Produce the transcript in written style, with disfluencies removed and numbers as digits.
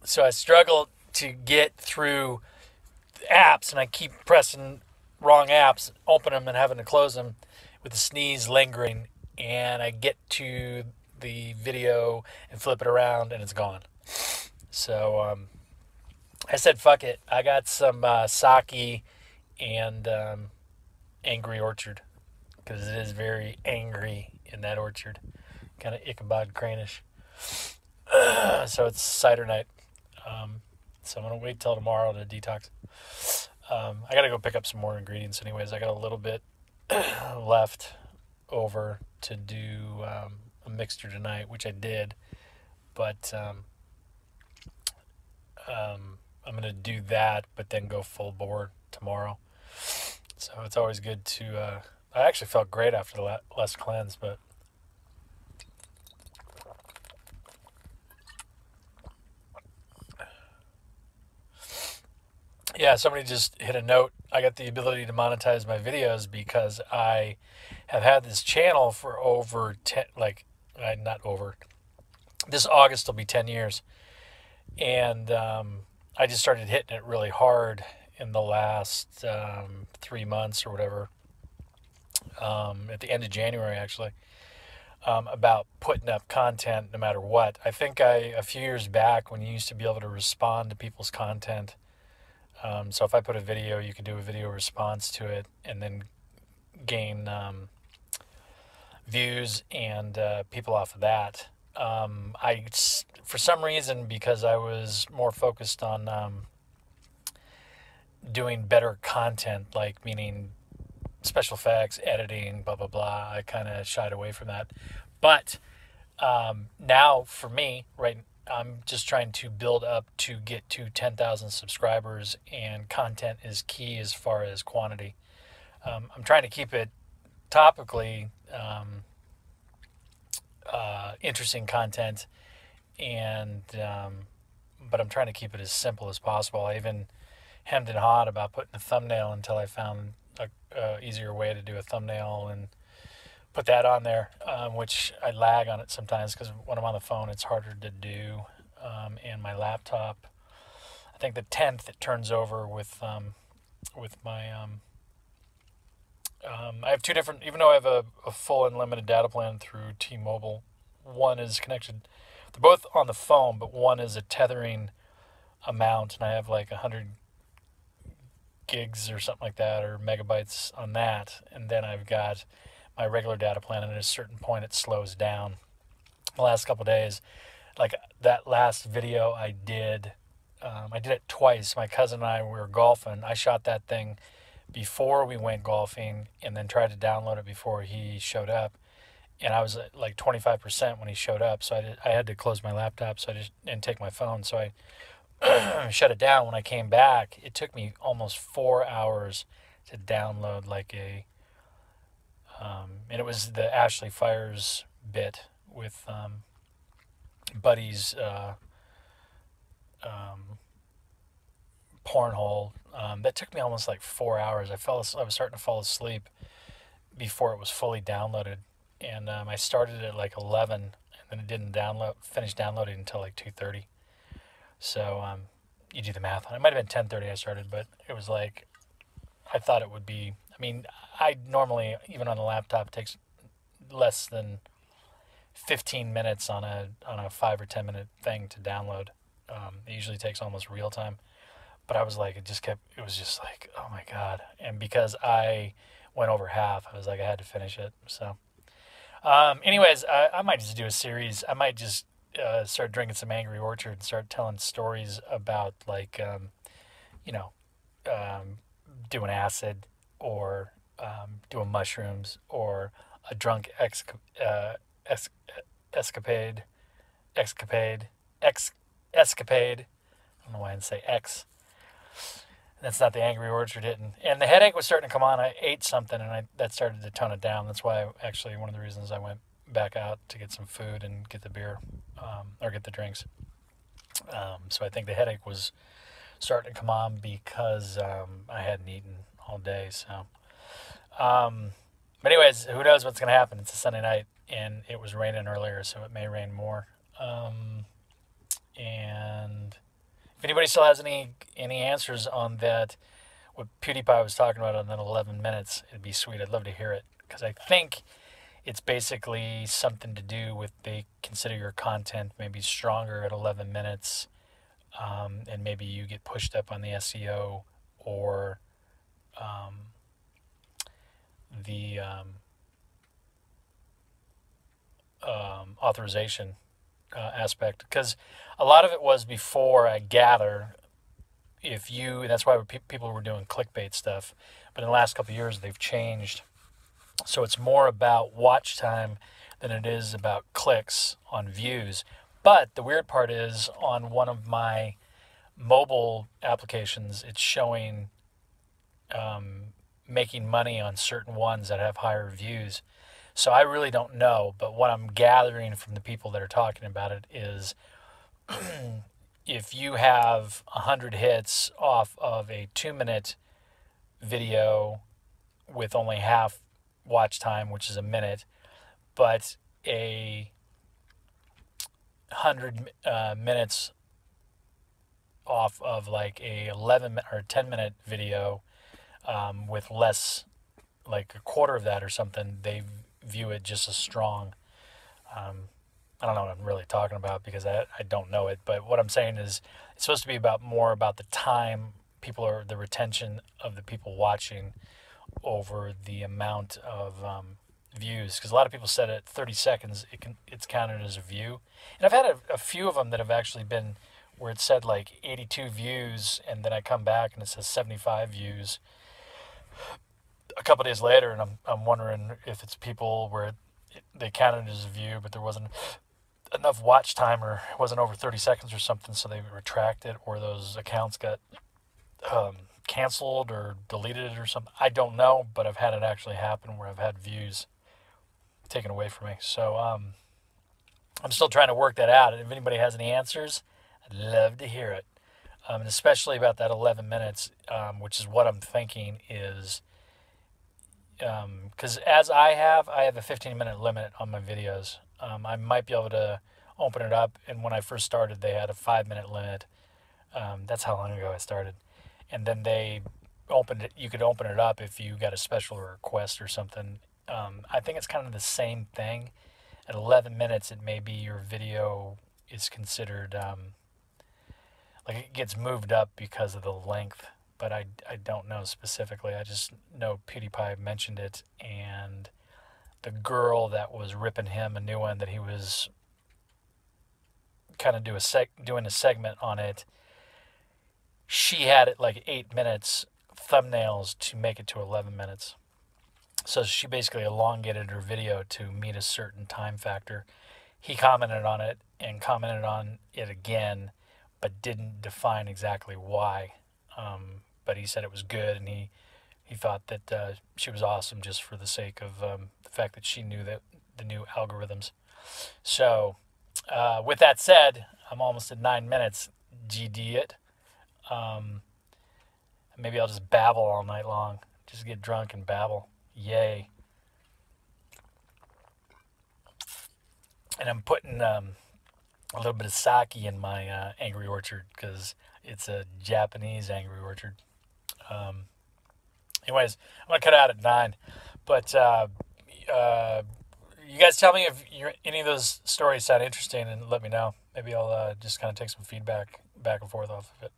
So I struggle to get through apps, and I keep pressing wrong apps, open them and having to close them with the sneeze lingering. And I get to the video and flip it around, and it's gone. So I said, fuck it. I got some sake and Angry Orchard because it is very angry in that orchard. Kind of Ichabod Cranish. So it's cider night. So I'm going to wait till tomorrow to detox. I got to go pick up some more ingredients anyways. I got a little bit left over to do a mixture tonight, which I did. But I'm going to do that, but then go full bore tomorrow. So it's always good to... I actually felt great after the last cleanse, but... Yeah, somebody just hit a note. I got the ability to monetize my videos because I have had this channel for over 10, not over. This August will be 10 years. And I just started hitting it really hard in the last 3 months or whatever. At the end of January, actually. About putting up content no matter what. I think a few years back when you used to be able to respond to people's content. So if I put a video, you could do a video response to it and then gain views and people off of that. For some reason, because I was more focused on doing better content, like meaning special effects, editing, blah, blah, blah, I kind of shied away from that. But now for me, right, I'm just trying to build up to get to 10,000 subscribers, and content is key as far as quantity. I'm trying to keep it topically interesting content, and but I'm trying to keep it as simple as possible. I even hemmed and hawed about putting a thumbnail until I found a easier way to do a thumbnail and put that on there, which I lag on it sometimes because when I'm on the phone it's harder to do, and my laptop, I think the 10th it turns over with my I have two different, even though I have a full unlimited data plan through T-Mobile, one is connected, they're both on the phone, but one is a tethering amount, and I have like 100 gigs or something like that, or megabytes on that, and then I've got my regular data plan, and at a certain point it slows down. The last couple of days, like that last video I did it twice. My cousin and I, we were golfing. I shot that thing before we went golfing and then tried to download it before he showed up. And I was at like 25% when he showed up, so I had to close my laptop and take my phone. So I shut it down. When I came back, it took me almost 4 hours to download and it was the Ashley Fires bit with Buddy's pornhole. That took me almost like 4 hours. I was starting to fall asleep before it was fully downloaded, and I started at like 11, and then it didn't finish downloading until like 2:30. So you do the math on it. It might have been 10:30 I started, but it was like, I thought it would be, I mean, I normally, even on a laptop, it takes less than 15 minutes on a 5 or 10 minute thing to download. It usually takes almost real time. But I was like, it was just like, oh my God. And because I went over half, I was like, I had to finish it. So anyways, I might just do a series. I might just start drinking some Angry Orchard and start telling stories about doing acid, or doing mushrooms, or a drunk escapade. I don't know why I didn't say X. That's not the Angry Orchard hitting. And the headache was starting to come on. I ate something, and that started to tone it down. That's why, actually, one of the reasons I went back out to get some food and get the beer, or get the drinks. So I think the headache was starting to come on because I hadn't eaten all day. So, but anyways, who knows what's going to happen? It's a Sunday night, and it was raining earlier, so it may rain more. And If anybody still has any answers on that, what PewDiePie was talking about on that 11 minutes, it'd be sweet. I'd love to hear it because I think it's basically something to do with they consider your content maybe stronger at 11 minutes, and maybe you get pushed up on the SEO or the authorization aspect. Because a lot of it was before, I gather, if you, and that's why people were doing clickbait stuff. But in the last couple of years, they've changed. So it's more about watch time than it is about clicks on views. But the weird part is on one of my mobile applications, it's showing making money on certain ones that have higher views. So I really don't know. But what I'm gathering from the people that are talking about it is if you have 100 hits off of a 2-minute video with only half watch time, which is a minute, but a 100 minutes off of like a 11 or 10-minute video with less, like a quarter of that or something, they view it just as strong. I don't know what I'm really talking about because I don't know it, but what I'm saying is it's supposed to be more about the time the retention of the people watching over the amount of views. Because a lot of people said at 30 seconds it's counted as a view, and I've had a few of them that have actually been where it said like 82 views, and then I come back and it says 75 views a couple of days later, and I'm wondering if it's people where they counted it as a view, but there wasn't enough watch time or it wasn't over 30 seconds or something, so they retract it, or those accounts got canceled or deleted or something. I don't know, but I've had it actually happen where I've had views taken away from me. So I'm still trying to work that out. And if anybody has any answers, I'd love to hear it. And especially about that 11 minutes, which is what I'm thinking is, because as I have a 15-minute limit on my videos. I might be able to open it up, and when I first started, they had a 5-minute limit. That's how long ago I started. And then they opened it. You could open it up if you got a special request or something. I think it's kind of the same thing. At 11 minutes, it may be your video is considered like it gets moved up because of the length, but I don't know specifically. I just know PewDiePie mentioned it, and the girl that was ripping him a new one that he was kind of doing a segment on it, she had it like 8 minutes thumbnails to make it to 11 minutes. So she basically elongated her video to meet a certain time factor. He commented on it and commented on it again, but didn't define exactly why. But he said it was good, and he thought that she was awesome just for the sake of the fact that she knew that the new algorithms. So with that said, I'm almost at 9 minutes. GD it. Maybe I'll just babble all night long. Just get drunk and babble. Yay. And I'm putting a little bit of sake in my Angry Orchard because it's a Japanese Angry Orchard. Anyways, I'm going to cut out at 9. But you guys tell me if any of those stories sound interesting and let me know. Maybe I'll just kind of take some feedback back and forth off of it.